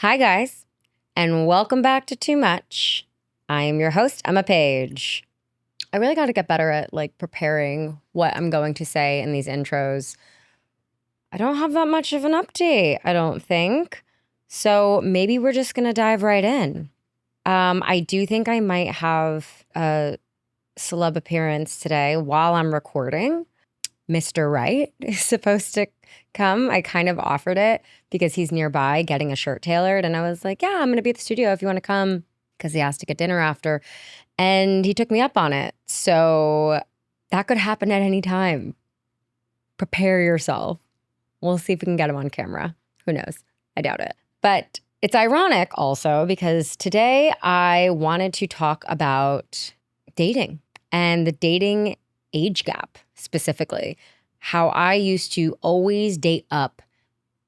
Hi, guys, and welcome back to Too Much. I am your host, Emma Page. I really got to get better at preparing what I'm going to say in these intros. I don't have that much of an update, I don't think. So maybe we're just going to dive right in. I do think I might have a celeb appearance today while I'm recording. Mr. Wright is supposed to come. I kind of offered it because he's nearby getting a shirt tailored. And I was like, yeah, I'm going to be at the studio if you want to come, because he asked to get dinner after. And he took me up on it. So that could happen at any time. Prepare yourself. We'll see if we can get him on camera. Who knows? I doubt it. But it's ironic also because today I wanted to talk about dating and the dating age gap specifically. How I used to always date up,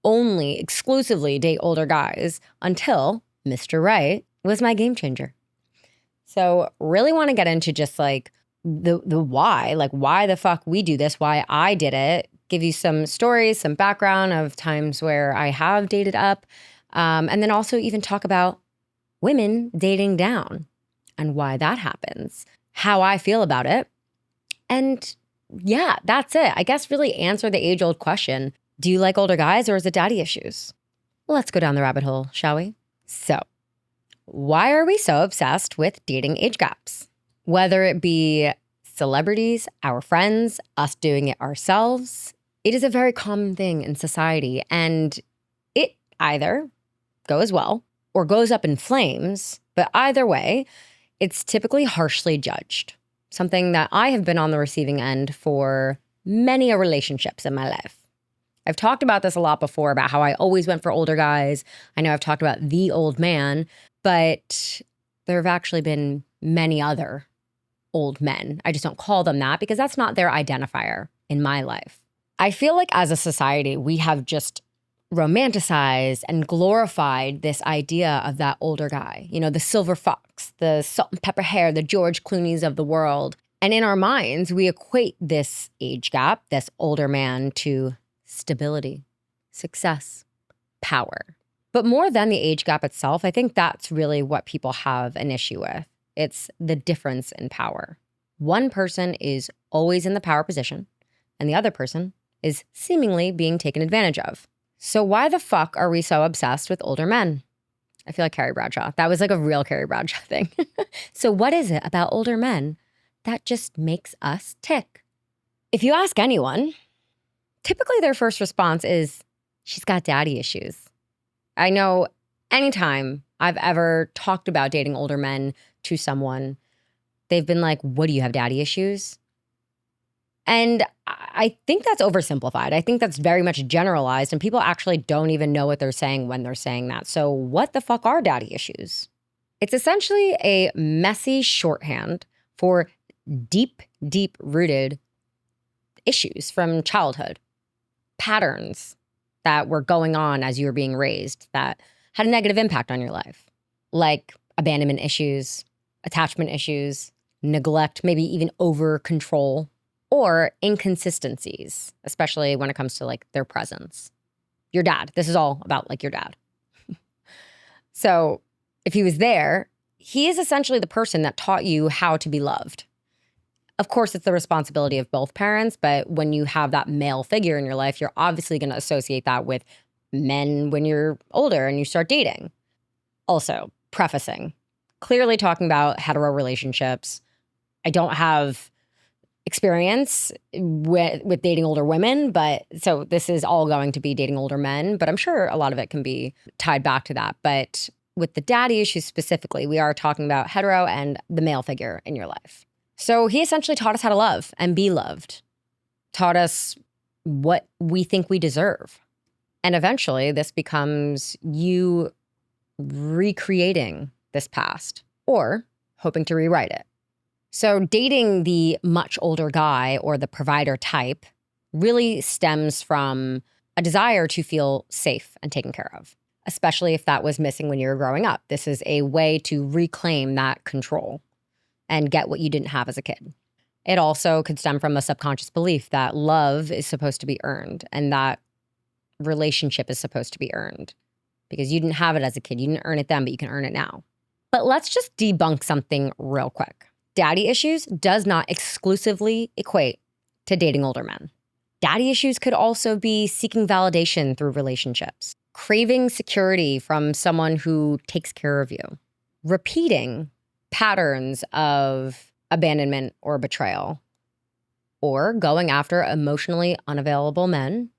only exclusively date older guys until Mr. Wright was my game changer. So really want to get into just the why, why the fuck we do this, why I did it, give you some stories, some background of times where I have dated up, and then also even talk about women dating down and why that happens, how I feel about it. And yeah, that's it. I guess really answer the age-old question, do you like older guys or is it daddy issues? Well, let's go down the rabbit hole, shall we? So, why are we so obsessed with dating age gaps? Whether it be celebrities, our friends, us doing it ourselves, it is a very common thing in society, and it either goes well or goes up in flames, but either way, it's typically harshly judged. Something that I have been on the receiving end for many relationships in my life. I've talked about this a lot before about how I always went for older guys. I know I've talked about the old man, but there have actually been many other old men. I just don't call them that because that's not their identifier in my life. I feel like as a society, we have just romanticized and glorified this idea of that older guy, the silver fox, the salt and pepper hair, the George Clooney's of the world. And in our minds, we equate this age gap, this older man, to stability, success, power. But more than the age gap itself, I think that's really what people have an issue with. It's the difference in power. One person is always in the power position, and the other person is seemingly being taken advantage of. So why the fuck are we so obsessed with older men? I feel like Carrie Bradshaw. That was like a real Carrie Bradshaw thing. So what is it about older men that just makes us tick? If you ask anyone, typically their first response is, she's got daddy issues. I know anytime I've ever talked about dating older men to someone, they've been like, what, do you have daddy issues? And I think that's oversimplified. I think that's very much generalized, and people actually don't even know what they're saying when they're saying that. So what the fuck are daddy issues? It's essentially a messy shorthand for deep-rooted issues from childhood, patterns that were going on as you were being raised that had a negative impact on your life, like abandonment issues, attachment issues, neglect, maybe even over control, or inconsistencies, especially when it comes to their presence. Your dad. This is all about your dad. So if he was there, he is essentially the person that taught you how to be loved. Of course, it's the responsibility of both parents, but when you have that male figure in your life, you're obviously going to associate that with men when you're older and you start dating. Also, prefacing, clearly talking about hetero relationships. I don't have experience with dating older women, but so this is all going to be dating older men, but I'm sure a lot of it can be tied back to that. But with the daddy issues specifically, we are talking about hetero and the male figure in your life. So he essentially taught us how to love and be loved, taught us what we think we deserve. And eventually this becomes you recreating this past or hoping to rewrite it. So dating the much older guy or the provider type really stems from a desire to feel safe and taken care of, especially if that was missing when you were growing up. This is a way to reclaim that control and get what you didn't have as a kid. It also could stem from a subconscious belief that love is supposed to be earned and that relationship is supposed to be earned. because you didn't have it as a kid. You didn't earn it then, but you can earn it now. But let's just debunk something real quick. Daddy issues does not exclusively equate to dating older men. Daddy issues could also be seeking validation through relationships, craving security from someone who takes care of you, repeating patterns of abandonment or betrayal, or going after emotionally unavailable men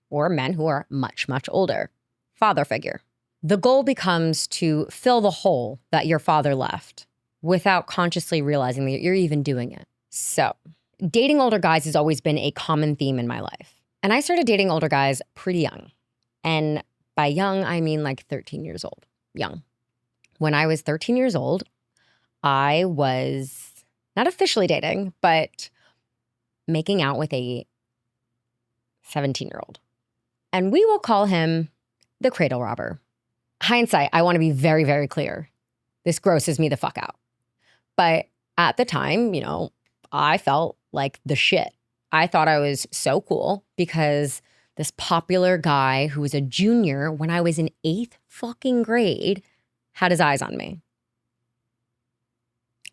or men who are much, much older. Father figure. The goal becomes to fill the hole that your father left without consciously realizing that you're even doing it. So, dating older guys has always been a common theme in my life. And I started dating older guys pretty young. And by young, I mean like 13 years old. Young. When I was 13 years old, I was not officially dating, but making out with a 17-year-old. And we will call him the cradle robber. Hindsight, I want to be very, very clear. This grosses me the fuck out. But at the time, I felt like the shit. I thought I was so cool because this popular guy who was a junior when I was in 8th fucking grade had his eyes on me.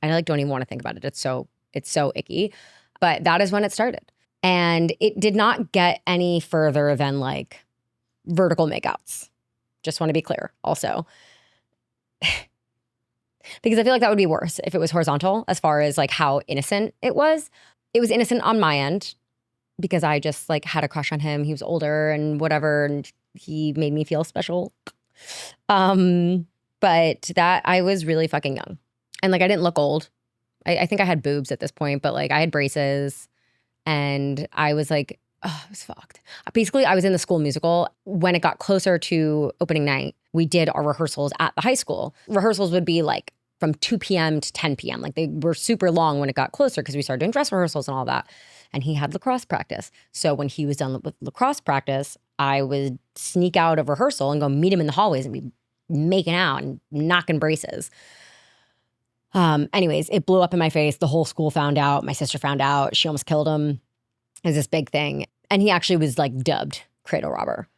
I don't even want to think about it. It's so icky. But that is when it started. And it did not get any further than like vertical makeouts. Just want to be clear also. Because I feel like that would be worse if it was horizontal as far as like how innocent it was. It was innocent on my end because I just like had a crush on him. He was older and whatever, and he made me feel special. But that I was really fucking young. And like I didn't look old. I think I had boobs at this point, but like I had braces and I was like, oh, I was fucked. Basically, I was in the school musical. When it got closer to opening night, we did our rehearsals at the high school. Rehearsals would be like from 2 p.m. to 10 p.m. Like they were super long when it got closer because we started doing dress rehearsals and all that. And he had lacrosse practice. So when he was done with lacrosse practice, I would sneak out of rehearsal and go meet him in the hallways and be making out and knocking braces. Anyways, it blew up in my face. The whole school found out. My sister found out. She almost killed him. It was this big thing. And he actually was like dubbed cradle robber.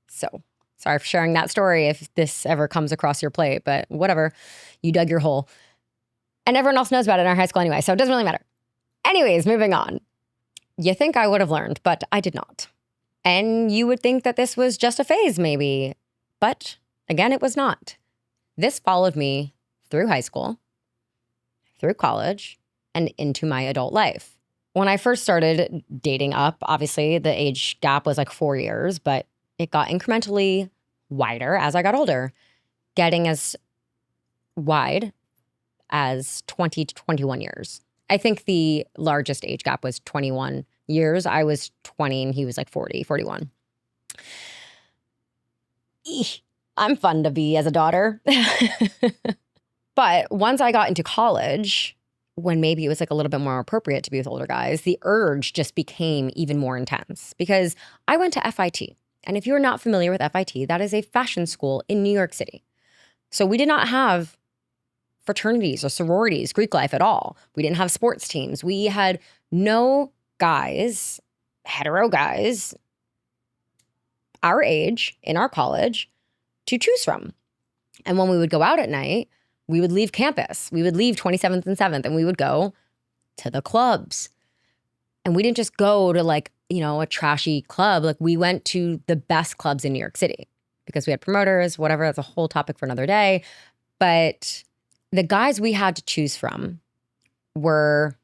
So sorry for sharing that story if this ever comes across your plate, but whatever. You dug your hole. And everyone else knows about it in our high school anyway, so it doesn't really matter. Anyways, moving on. You think I would have learned, but I did not. And you would think that this was just a phase maybe. But again, it was not. This followed me through high school, through college, and into my adult life. When I first started dating up, obviously the age gap was like 4 years, but it got incrementally wider as I got older, getting as wide as 20 to 21 years. I think the largest age gap was 21 years. I was 20 and he was like 40, 41. Eesh, I'm fun to be as a daughter. But once I got into college, when maybe it was like a little bit more appropriate to be with older guys, the urge just became even more intense because I went to FIT. And if you're not familiar with FIT, that is a fashion school in New York City. So we did not have fraternities or sororities, Greek life at all. We didn't have sports teams. We had no guys, hetero guys, our age in our college to choose from. And when we would go out at night, we would leave campus. We would leave 27th and 7th and we would go to the clubs. And we didn't just go to like, a trashy club. Like we went to the best clubs in New York City because we had promoters, whatever. That's a whole topic for another day. But the guys we had to choose from were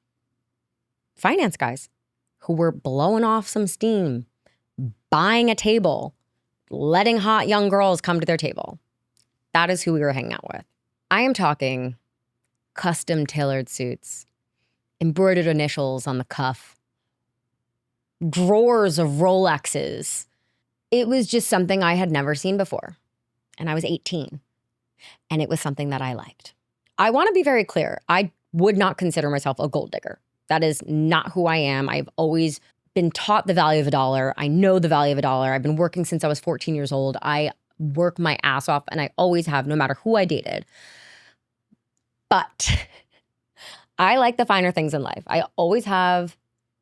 finance guys who were blowing off some steam, buying a table, letting hot young girls come to their table. That is who we were hanging out with. I am talking custom tailored suits, embroidered initials on the cuff, drawers of Rolexes. It was just something I had never seen before. And I was 18. And it was something that I liked. I want to be very clear. I would not consider myself a gold digger. That is not who I am. I've always been taught the value of a dollar. I know the value of a dollar. I've been working since I was 14 years old. I work my ass off and I always have, no matter who I dated. But I like the finer things in life. I always have.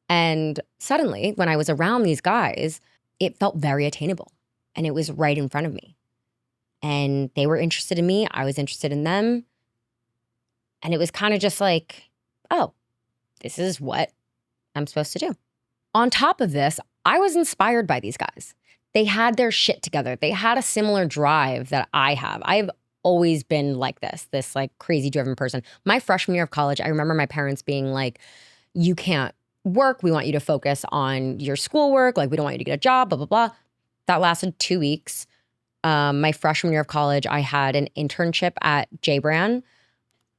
And suddenly, when I was around these guys, it felt very attainable. And it was right in front of me. and they were interested in me. I was interested in them. And it was kind of just like, oh, this is what I'm supposed to do. On top of this, I was inspired by these guys. They had their shit together. They had a similar drive that I have. I've always been like this like crazy driven person. My freshman year of college, I remember my parents being like, you can't work. We want you to focus on your schoolwork. Like, we don't want you to get a job, blah, blah, blah. That lasted 2 weeks. My freshman year of college, I had an internship at J-Brand.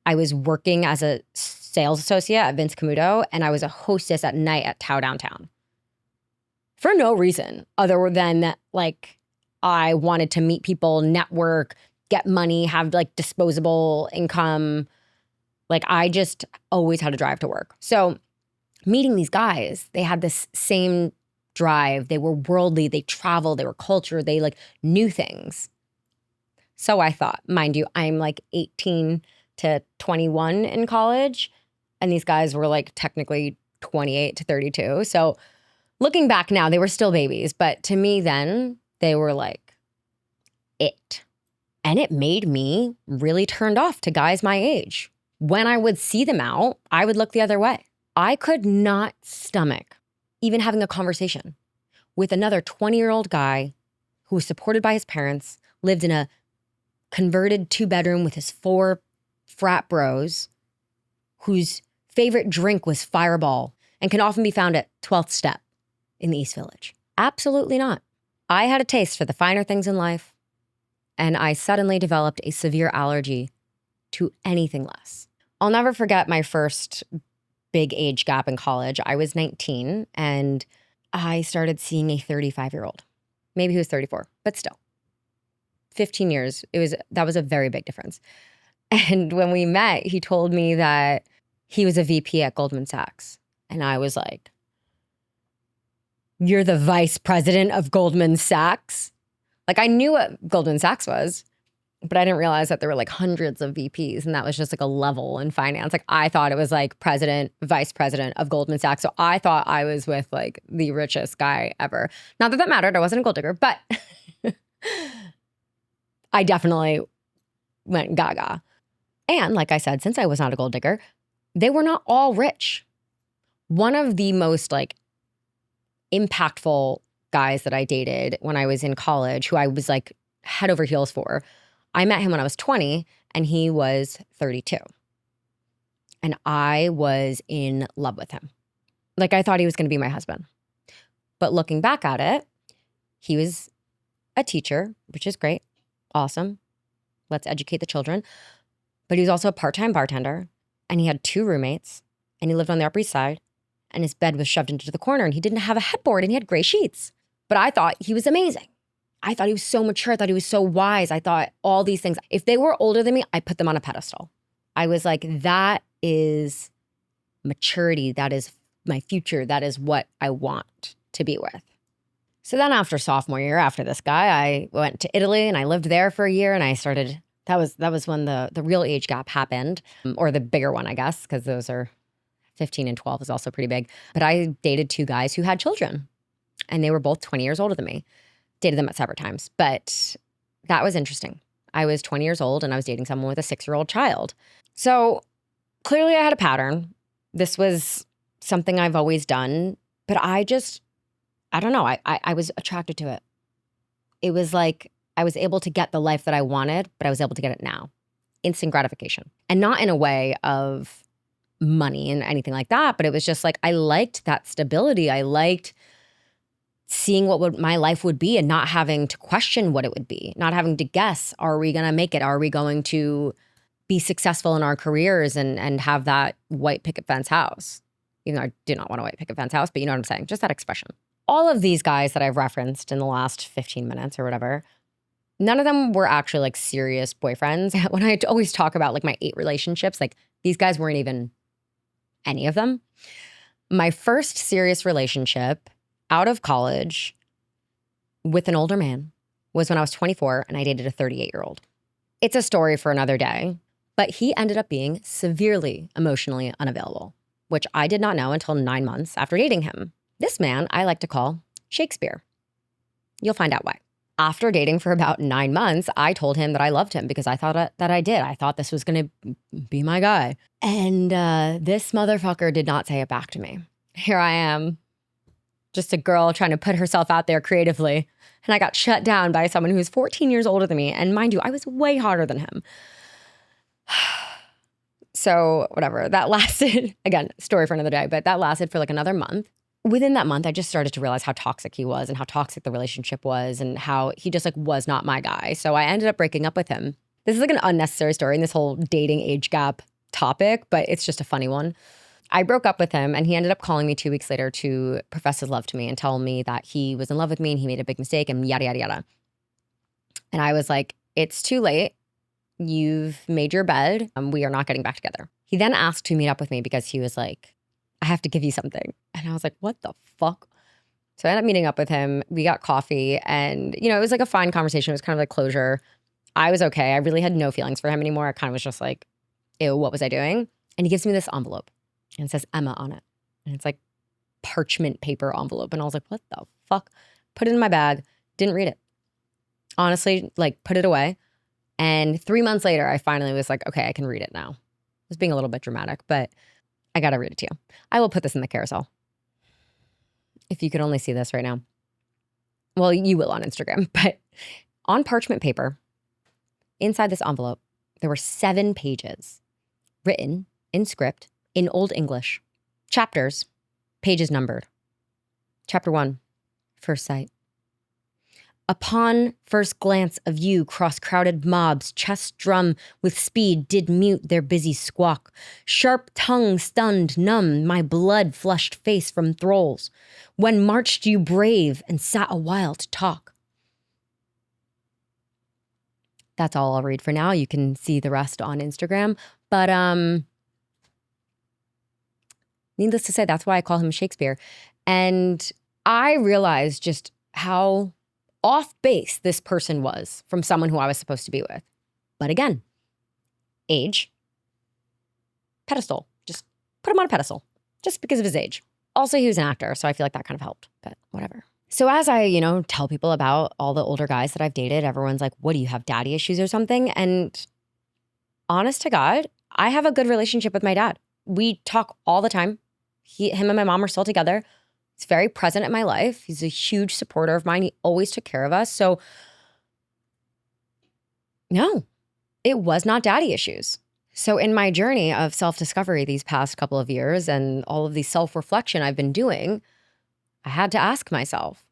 I was working as a sales associate at Vince Camuto, and I was a hostess at night at Tao Downtown. For no reason other than that, like, I wanted to meet people, network, get money, have like disposable income. Like, I just always had a drive to work. So meeting these guys, they had this same drive. They were worldly, they traveled, they were cultured, they like knew things. So I thought, mind you, I'm like 18 to 21 in college, and these guys were like technically 28 to 32. So looking back now, they were still babies, but to me then, they were like it. And it made me really turned off to guys my age. When I would see them out, I would look the other way. I could not stomach even having a conversation with another 20-year-old guy who was supported by his parents, lived in a converted 2-bedroom with his 4 frat bros, whose favorite drink was Fireball and can often be found at 12th Step in the East Village. Absolutely not. I had a taste for the finer things in life, and I suddenly developed a severe allergy to anything less. I'll never forget my first big age gap in college. I was 19 and I started seeing a 35-year-old. Maybe he was 34, but still. 15 years, that was a very big difference. And when we met, he told me that he was a VP at Goldman Sachs. And I was like, you're the vice president of Goldman Sachs? Like, I knew what Goldman Sachs was, but I didn't realize that there were like hundreds of VPs, and that was just like a level in finance. Like, I thought it was like president, vice president of Goldman Sachs. So I thought I was with like the richest guy ever. Not that that mattered. I wasn't a gold digger, but I definitely went gaga. And like I said, since I was not a gold digger, they were not all rich. One of the most like impactful guys that I dated when I was in college, who I was like head over heels for, I met him when I was 20 and he was 32. And I was in love with him. Like, I thought he was going to be my husband. But looking back at it, he was a teacher, which is great. Awesome. Let's educate the children. But he was also a part-time bartender, and he had 2 roommates, and he lived on the Upper East Side, and his bed was shoved into the corner, and he didn't have a headboard, and he had gray sheets. But I thought he was amazing. I thought he was so mature. I thought he was so wise. I thought all these things. If they were older than me, I put them on a pedestal. I was like, that is maturity. That is my future. That is what I want to be with. So then after sophomore year, after this guy, I went to Italy and I lived there for a year, and I started, that was when the real age gap happened, or the bigger one, I guess, because those are 15 and 12 is also pretty big. But I dated 2 guys who had children, and they were both 20 years older than me. Dated them at separate times, but that was interesting. I was 20 years old and I was dating someone with a 6-year-old child. So clearly I had a pattern. This was something I've always done, but I don't know. I was attracted to it. It was like I was able to get the life that I wanted, but I was able to get it now. Instant gratification. And not in a way of money and anything like that, but it was just like, I liked that stability. I liked seeing what my life would be and not having to question what it would be, not having to guess, are we going to make it? Are we going to be successful in our careers and have that white picket fence house? Even though I do not want a white picket fence house, but you know what I'm saying? Just that expression. All of these guys that I've referenced in the last 15 minutes or whatever, none of them were actually like serious boyfriends. When I always talk about like my 8 relationships, like these guys weren't even any of them. My first serious relationship out of college with an older man was when I was 24 and I dated a 38-year-old. It's a story for another day, but he ended up being severely emotionally unavailable, which I did not know until 9 months after dating him. This man I like to call Shakespeare. You'll find out why. After dating for about 9 months, I told him that I loved him because I thought that I did. I thought this was going to be my guy. And this motherfucker did not say it back to me. Here I am, just a girl trying to put herself out there creatively. And I got shut down by someone who was 14 years older than me. And mind you, I was way hotter than him. So whatever, that lasted, again, story for another day, but that lasted for like another month. Within that month, I just started to realize how toxic he was and how toxic the relationship was and how he just like was not my guy. So I ended up breaking up with him. This is like an unnecessary story in this whole dating age gap topic, but it's just a funny one. I broke up with him and he ended up calling me 2 weeks later to profess his love to me and tell me that he was in love with me and he made a big mistake and yada, yada, yada. And I was like, it's too late. You've made your bed. We are not getting back together. He then asked to meet up with me because he was like, I have to give you something. And I was like, what the fuck? So I ended up meeting up with him. We got coffee and, you know, it was like a fine conversation. It was kind of like closure. I was okay. I really had no feelings for him anymore. I kind of was just like, ew, what was I doing? And he gives me this envelope and it says Emma on it. And it's like parchment paper envelope. And I was like, what the fuck? Put it in my bag. Didn't read it. Honestly, like put it away. And 3 months later, I finally was like, okay, I can read it now. I was being a little bit dramatic, but I got to read it to you. I will put this in the carousel. If you could only see this right now. Well, you will on Instagram, but on parchment paper, inside this envelope, there were 7 pages written in script in Old English. Chapters, pages numbered. Chapter 1, first sight. Upon first glance of you, cross-crowded mobs, chest drum with speed, did mute their busy squawk. Sharp tongue stunned, numb, my blood-flushed face from thralls. When marched you brave and sat a while to talk. That's all I'll read for now. You can see the rest on Instagram. But needless to say, that's why I call him Shakespeare. And I realized just how off base this person was from someone who I was supposed to be with. But again, age, pedestal, just put him on a pedestal just because of his age. Also, he was an actor, so I feel like that kind of helped, but whatever. So as I, tell people about all the older guys that I've dated, everyone's like, what do you have, daddy issues or something? And honest to God, I have a good relationship with my dad. We talk all the time. Him and my mom are still together. He's very present in my life. He's a huge supporter of mine. He always took care of us. So no, it was not daddy issues. So in my journey of self-discovery these past couple of years and all of the self-reflection I've been doing, I had to ask myself,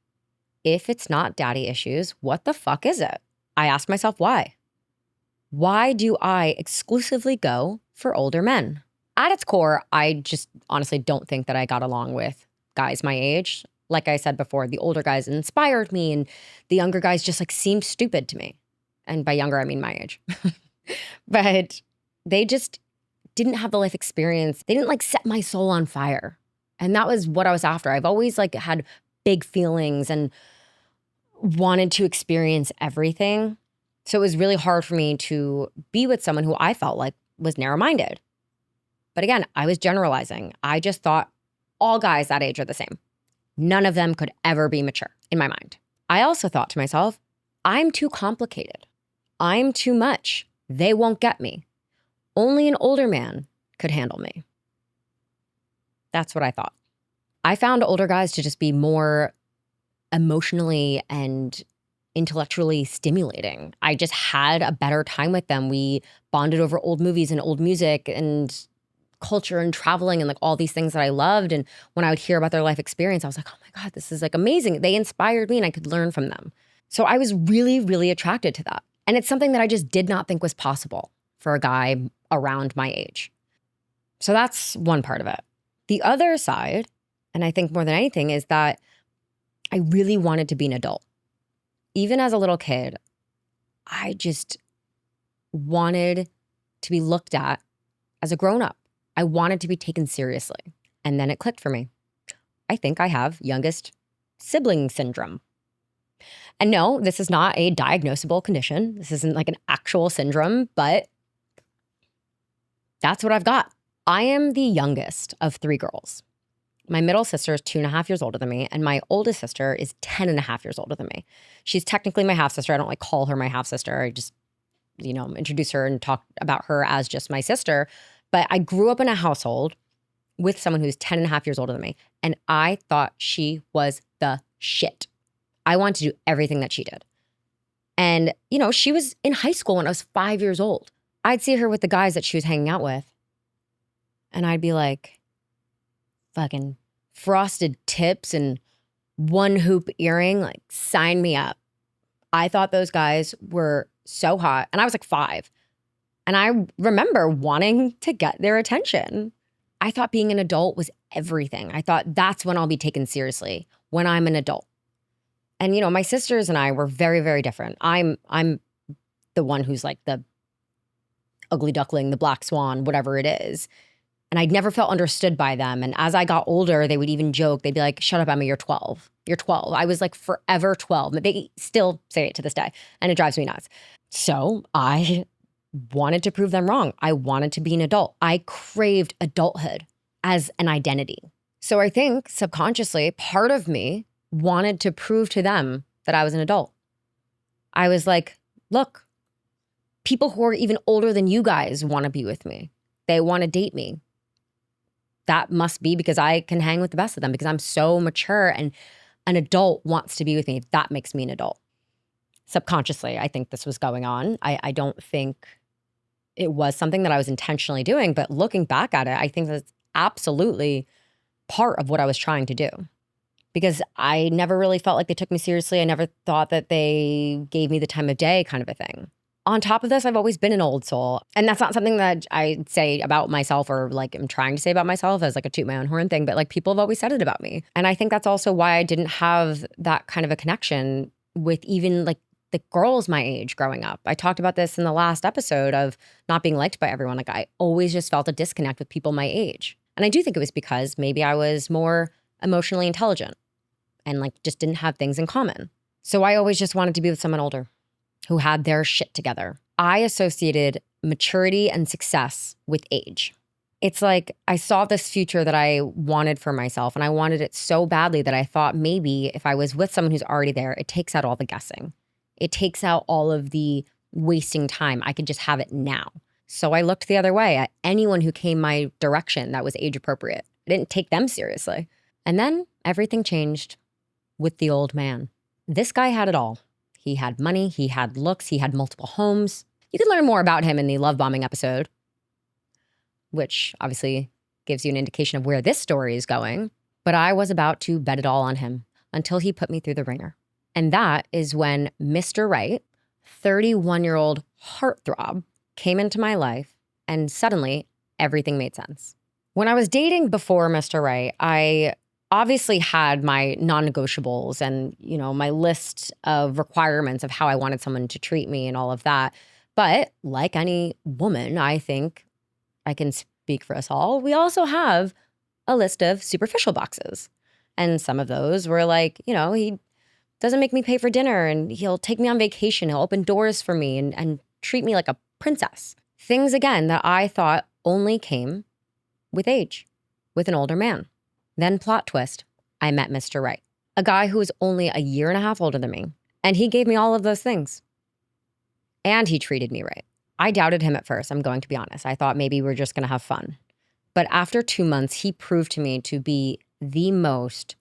if it's not daddy issues, what the fuck is it? I asked myself why. Why do I exclusively go for older men? At its core, I just honestly don't think that I got along with guys my age. Like I said before, the older guys inspired me and the younger guys just seemed stupid to me. And by younger, I mean my age. But they just didn't have the life experience. They didn't set my soul on fire. And that was what I was after. I've always had big feelings and wanted to experience everything. So it was really hard for me to be with someone who I felt like was narrow-minded. But again, I was generalizing. I just thought all guys that age are the same. None of them could ever be mature in my mind. I also thought to myself, I'm too complicated. I'm too much. They won't get me. Only an older man could handle me. That's what I thought. I found older guys to just be more emotionally and intellectually stimulating. I just had a better time with them. We bonded over old movies and old music and culture and traveling and all these things that I loved. And when I would hear about their life experience, I was like, oh my God, this is amazing. They inspired me and I could learn from them. So I was really, really attracted to that. And it's something that I just did not think was possible for a guy around my age. So that's one part of it. The other side, and I think more than anything, is that I really wanted to be an adult. Even as a little kid, I just wanted to be looked at as a grown-up. I wanted to be taken seriously. And then it clicked for me. I think I have youngest sibling syndrome. And no, this is not a diagnosable condition. This isn't an actual syndrome, but that's what I've got. I am the youngest of 3 girls. My middle sister is 2.5 years older than me, and my oldest sister is 10.5 years older than me. She's technically my half sister. I don't like call her my half sister. I just, introduce her and talk about her as just my sister. But I grew up in a household with someone who's 10.5 years older than me, and I thought she was the shit. I wanted to do everything that she did. And, she was in high school when I was 5 years old. I'd see her with the guys that she was hanging out with, and I'd be like, fucking frosted tips and one hoop earring, like, sign me up. I thought those guys were so hot, and I was like 5. And I remember wanting to get their attention. I thought being an adult was everything. I thought that's when I'll be taken seriously, when I'm an adult. And, my sisters and I were very, very different. I'm the one who's like the ugly duckling, the black swan, whatever it is. And I'd never felt understood by them. And as I got older, they would even joke. They'd be like, shut up, Emma, you're 12. You're 12. I was like forever 12. They still say it to this day. And it drives me nuts. So I wanted to prove them wrong. I wanted to be an adult. I craved adulthood as an identity. So I think subconsciously, part of me wanted to prove to them that I was an adult. I was like, look, people who are even older than you guys want to be with me. They want to date me. That must be because I can hang with the best of them because I'm so mature and an adult wants to be with me. That makes me an adult. Subconsciously, I think this was going on. I don't think it was something that I was intentionally doing, but looking back at it, I think that's absolutely part of what I was trying to do. Because I never really felt like they took me seriously. I never thought that they gave me the time of day kind of a thing. On top of this, I've always been an old soul. And that's not something that I say about myself or like I'm trying to say about myself as like a toot my own horn thing, but like people have always said it about me. And I think that's also why I didn't have that kind of a connection with even like the girls my age growing up. I talked about this in the last episode of not being liked by everyone. Like I always just felt a disconnect with people my age. And I do think it was because maybe I was more emotionally intelligent and like just didn't have things in common. So I always just wanted to be with someone older who had their shit together. I associated maturity and success with age. It's like I saw this future that I wanted for myself and I wanted it so badly that I thought maybe if I was with someone who's already there, it takes out all the guessing. It takes out all of the wasting time. I could just have it now. So I looked the other way at anyone who came my direction that was age appropriate. I didn't take them seriously. And then everything changed with the old man. This guy had it all. He had money, he had looks, he had multiple homes. You can learn more about him in the love bombing episode, which obviously gives you an indication of where this story is going. But I was about to bet it all on him until he put me through the ringer. And that is when Mr. Wright, 31-year-old heartthrob, came into my life and suddenly everything made sense. When I was dating before Mr. Wright, I obviously had my non-negotiables and, my list of requirements of how I wanted someone to treat me and all of that. But like any woman, I think I can speak for us all, we also have a list of superficial boxes. And some of those were like, he doesn't make me pay for dinner and he'll take me on vacation. He'll open doors for me and treat me like a princess. Things, again, that I thought only came with age, with an older man. Then plot twist, I met Mr. Wright, a guy who was only a year and a half older than me. And he gave me all of those things. And he treated me right. I doubted him at first, I'm going to be honest. I thought maybe we were just going to have fun. But after 2 months, he proved to me to be the most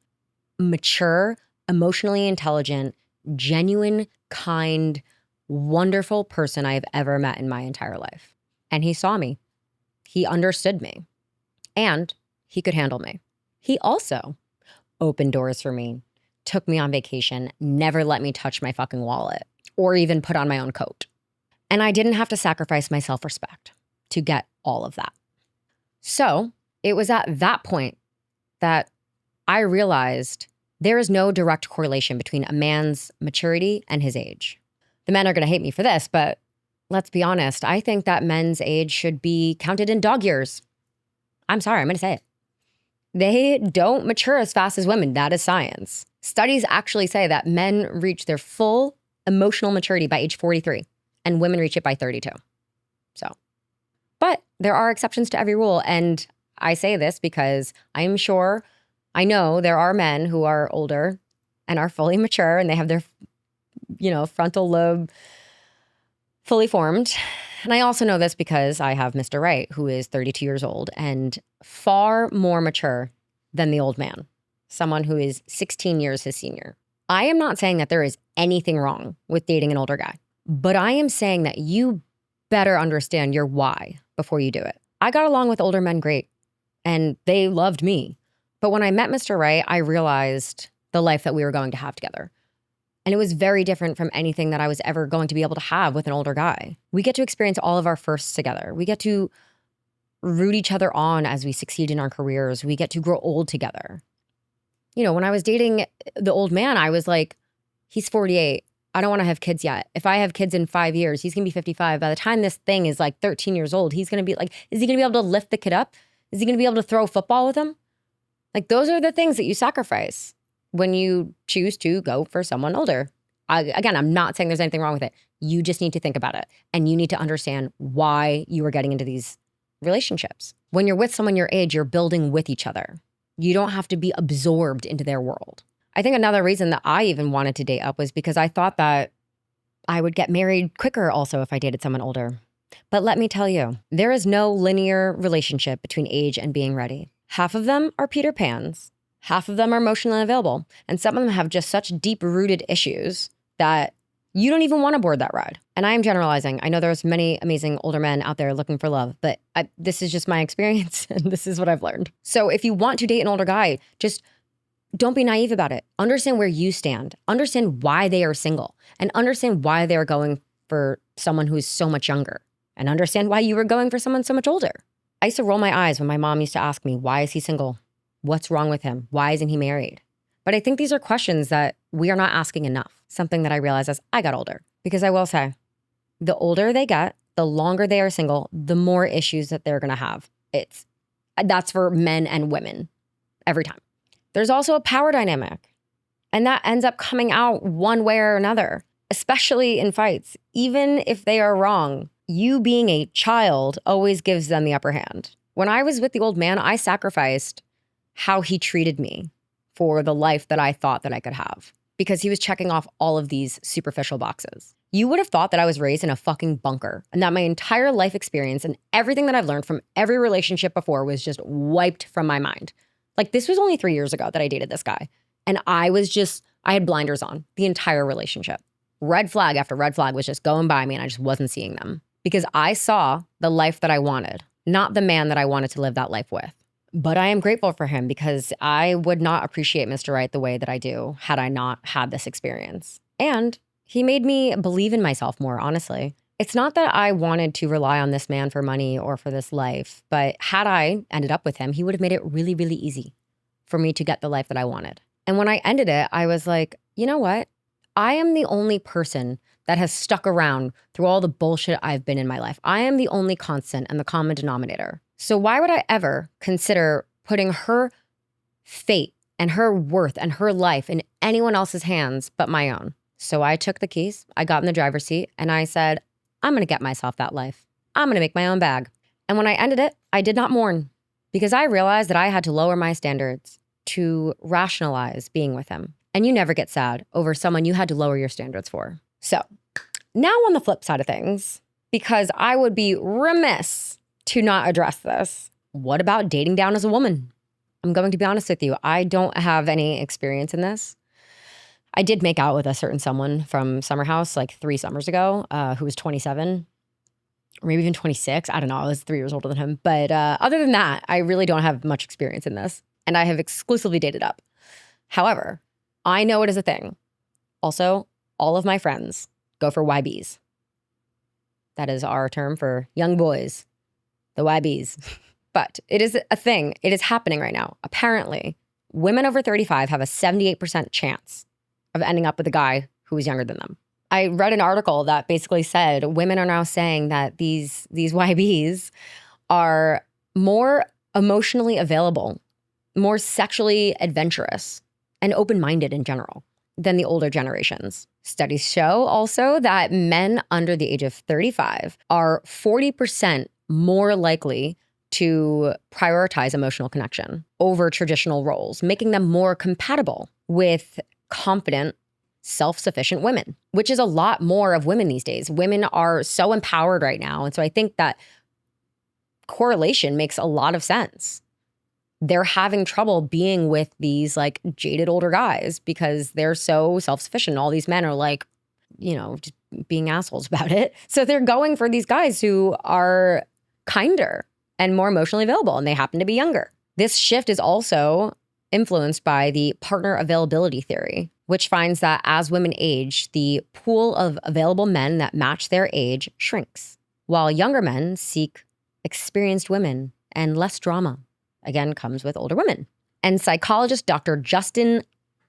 mature, emotionally intelligent, genuine, kind, wonderful person I have ever met in my entire life. And he saw me. He understood me. And he could handle me. He also opened doors for me, took me on vacation, never let me touch my fucking wallet or even put on my own coat. And I didn't have to sacrifice my self-respect to get all of that. So it was at that point that I realized there is no direct correlation between a man's maturity and his age. The men are going to hate me for this, but let's be honest. I think that men's age should be counted in dog years. I'm sorry, I'm going to say it. They don't mature as fast as women. That is science. Studies actually say that men reach their full emotional maturity by age 43 and women reach it by 32. But there are exceptions to every rule. And I say this because I'm sure I know there are men who are older and are fully mature and they have their, frontal lobe fully formed. And I also know this because I have Mr. Wright, who is 32 years old and far more mature than the old man, someone who is 16 years his senior. I am not saying that there is anything wrong with dating an older guy, but I am saying that you better understand your why before you do it. I got along with older men great, and they loved me. But when I met Mr. Wright, I realized the life that we were going to have together. And it was very different from anything that I was ever going to be able to have with an older guy. We get to experience all of our firsts together. We get to root each other on as we succeed in our careers. We get to grow old together. When I was dating the old man, I was like, he's 48. I don't want to have kids yet. If I have kids in 5 years, he's going to be 55. By the time this thing is like 13 years old, he's going to be like, is he going to be able to lift the kid up? Is he going to be able to throw a football with him? Like, those are the things that you sacrifice when you choose to go for someone older. Again, I'm not saying there's anything wrong with it. You just need to think about it. And you need to understand why you are getting into these relationships. When you're with someone your age, you're building with each other. You don't have to be absorbed into their world. I think another reason that I even wanted to date up was because I thought that I would get married quicker also if I dated someone older. But let me tell you, there is no linear relationship between age and being ready. Half of them are Peter Pans. Half of them are emotionally unavailable. And some of them have just such deep-rooted issues that you don't even want to board that ride. And I am generalizing. I know there's many amazing older men out there looking for love, but this is just my experience and this is what I've learned. So if you want to date an older guy, just don't be naive about it. Understand where you stand. Understand why they are single and understand why they are going for someone who is so much younger and understand why you were going for someone so much older. I used to roll my eyes when my mom used to ask me, why is he single? What's wrong with him? Why isn't he married? But I think these are questions that we are not asking enough. Something that I realized as I got older. Because I will say, the older they get, the longer they are single, the more issues that they're gonna have. That's for men and women every time. There's also a power dynamic. And that ends up coming out one way or another, especially in fights. Even if they are wrong, you being a child always gives them the upper hand. When I was with the old man, I sacrificed how he treated me for the life that I thought that I could have because he was checking off all of these superficial boxes. You would have thought that I was raised in a fucking bunker and that my entire life experience and everything that I've learned from every relationship before was just wiped from my mind. Like, this was only 3 years ago that I dated this guy. And I had blinders on the entire relationship. Red flag after red flag was just going by me and I just wasn't seeing them because I saw the life that I wanted, not the man that I wanted to live that life with. But I am grateful for him because I would not appreciate Mr. Wright the way that I do had I not had this experience. And he made me believe in myself more, honestly. It's not that I wanted to rely on this man for money or for this life, but had I ended up with him, he would have made it really, really easy for me to get the life that I wanted. And when I ended it, I was like, you know what? I am the only person that has stuck around through all the bullshit I've been in my life. I am the only constant and the common denominator. So why would I ever consider putting her fate and her worth and her life in anyone else's hands but my own? So I took the keys, I got in the driver's seat, and I said, I'm gonna get myself that life. I'm gonna make my own bag. And when I ended it, I did not mourn because I realized that I had to lower my standards to rationalize being with him. And you never get sad over someone you had to lower your standards for. So now on the flip side of things, because I would be remiss to not address this, what about dating down as a woman? I'm going to be honest with you. I don't have any experience in this. I did make out with a certain someone from Summer House like 3 summers ago who was 27 or maybe even 26. I don't know. I was 3 years older than him. But other than that, I really don't have much experience in this. And I have exclusively dated up. However, I know it is a thing. Also, all of my friends go for YBs. That is our term for young boys, the YBs. But it is a thing. It is happening right now. Apparently, women over 35 have a 78% chance of ending up with a guy who is younger than them. I read an article that basically said women are now saying that these YBs are more emotionally available, more sexually adventurous, and open-minded in general than the older generations. Studies show also that men under the age of 35 are 40% more likely to prioritize emotional connection over traditional roles, making them more compatible with confident, self-sufficient women, which is a lot more of women these days. Women are so empowered right now. And so I think that correlation makes a lot of sense. They're having trouble being with these like jaded older guys because they're so self-sufficient. All these men are like, just being assholes about it. So they're going for these guys who are kinder and more emotionally available, and they happen to be younger. This shift is also influenced by the partner availability theory, which finds that as women age, the pool of available men that match their age shrinks, while younger men seek experienced women and less drama. Again, comes with older women. And psychologist Dr. Justin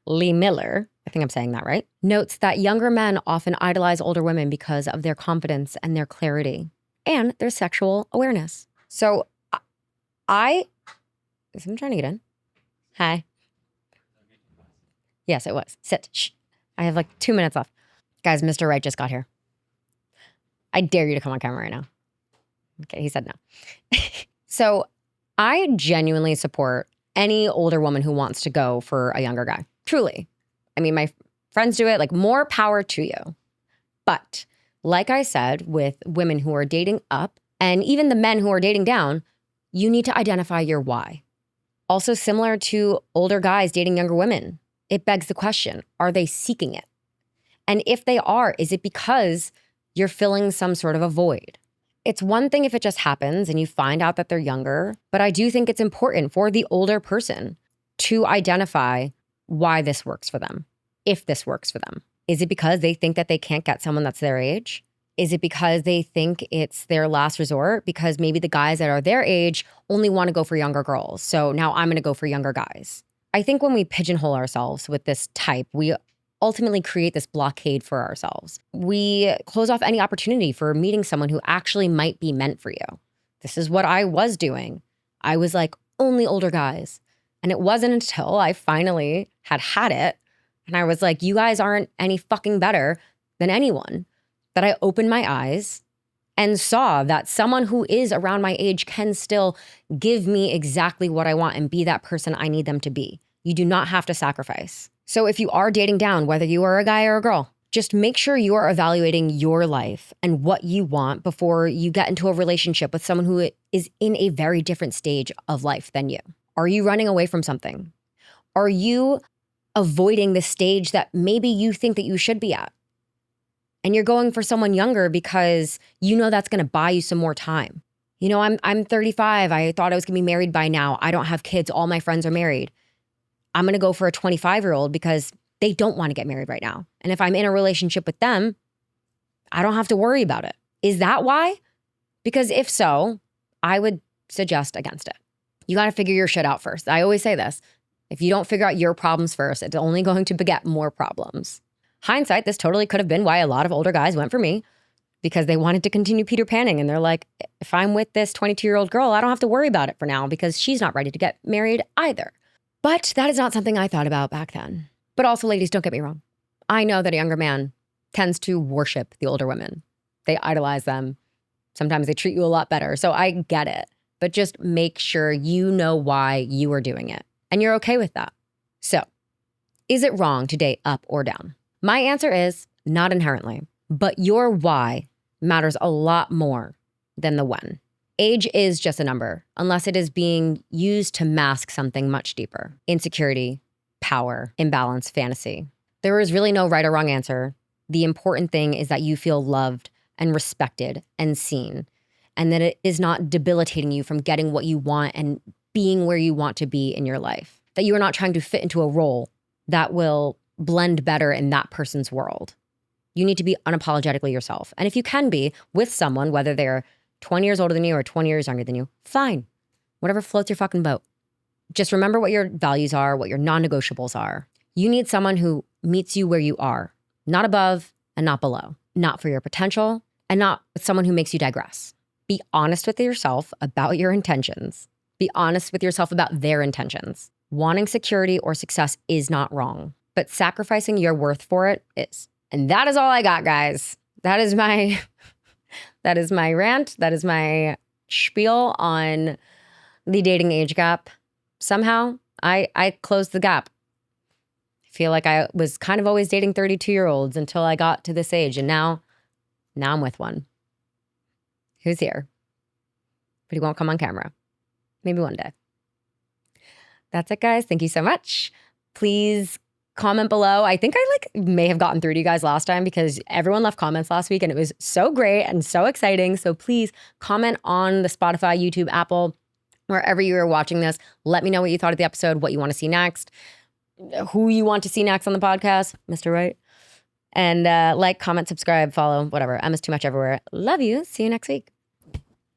Lee Miller, I think I'm saying that right, notes that younger men often idolize older women because of their confidence and their clarity and their sexual awareness. So I'm trying to get in. Hi. Yes, it was. Sit. Shh. I have like 2 minutes left. Guys, Mr. Wright just got here. I dare you to come on camera right now. Okay, he said no. So I genuinely support any older woman who wants to go for a younger guy. Truly. I mean, my friends do it, like more power to you. But like I said, with women who are dating up and even the men who are dating down, you need to identify your why. Also similar to older guys dating younger women, it begs the question, are they seeking it? And if they are, is it because you're filling some sort of a void? It's one thing if it just happens and you find out that they're younger, but I do think it's important for the older person to identify why this works for them, if this works for them. Is it because they think that they can't get someone that's their age? Is it because they think it's their last resort? Because maybe the guys that are their age only want to go for younger girls. So now I'm going to go for younger guys. I think when we pigeonhole ourselves with this type, we ultimately create this blockade for ourselves. We close off any opportunity for meeting someone who actually might be meant for you. This is what I was doing. I was like, only older guys. And it wasn't until I finally had it, and I was like, you guys aren't any fucking better than anyone, that I opened my eyes and saw that someone who is around my age can still give me exactly what I want and be that person I need them to be. You do not have to sacrifice. So if you are dating down, whether you are a guy or a girl, just make sure you are evaluating your life and what you want before you get into a relationship with someone who is in a very different stage of life than you. Are you running away from something? Are you avoiding the stage that maybe you think that you should be at? And you're going for someone younger because you know that's going to buy you some more time. I'm 35. I thought I was going to be married by now. I don't have kids. All my friends are married. I'm going to go for a 25-year-old because they don't want to get married right now. And if I'm in a relationship with them, I don't have to worry about it. Is that why? Because if so, I would suggest against it. You got to figure your shit out first. I always say this. If you don't figure out your problems first, it's only going to beget more problems. Hindsight, this totally could have been why a lot of older guys went for me, because they wanted to continue Peter Panning. And they're like, if I'm with this 22-year-old girl, I don't have to worry about it for now because she's not ready to get married either. But that is not something I thought about back then. But also, ladies, don't get me wrong. I know that a younger man tends to worship the older women. They idolize them. Sometimes they treat you a lot better. So I get it. But just make sure you know why you are doing it. And you're okay with that. So, is it wrong to date up or down? My answer is not inherently. But your why matters a lot more than the when. Age is just a number, unless it is being used to mask something much deeper. Insecurity, power, imbalance, fantasy. There is really no right or wrong answer. The important thing is that you feel loved and respected and seen, and that it is not debilitating you from getting what you want and being where you want to be in your life. That you are not trying to fit into a role that will blend better in that person's world. You need to be unapologetically yourself. And if you can be with someone, whether they're 20 years older than you or 20 years younger than you, fine. Whatever floats your fucking boat. Just remember what your values are, what your non-negotiables are. You need someone who meets you where you are, not above and not below, not for your potential, and not someone who makes you digress. Be honest with yourself about your intentions. Be honest with yourself about their intentions. Wanting security or success is not wrong, but sacrificing your worth for it is. And that is all I got, guys. That is my rant. That is my spiel on the dating age gap. Somehow I closed the gap. I feel like I was kind of always dating 32-year-olds until I got to this age. And now I'm with one who's here, but he won't come on camera. Maybe one day. That's it, guys. Thank you so much. Please comment below. I think I may have gotten through to you guys last time because everyone left comments last week and it was so great and so exciting. So please comment on the Spotify, YouTube, Apple, wherever you are watching this. Let me know what you thought of the episode, what you want to see next, who you want to see next on the podcast, Mr. Wright. And comment, subscribe, follow, whatever. Emma's Too Much everywhere. Love you. See you next week.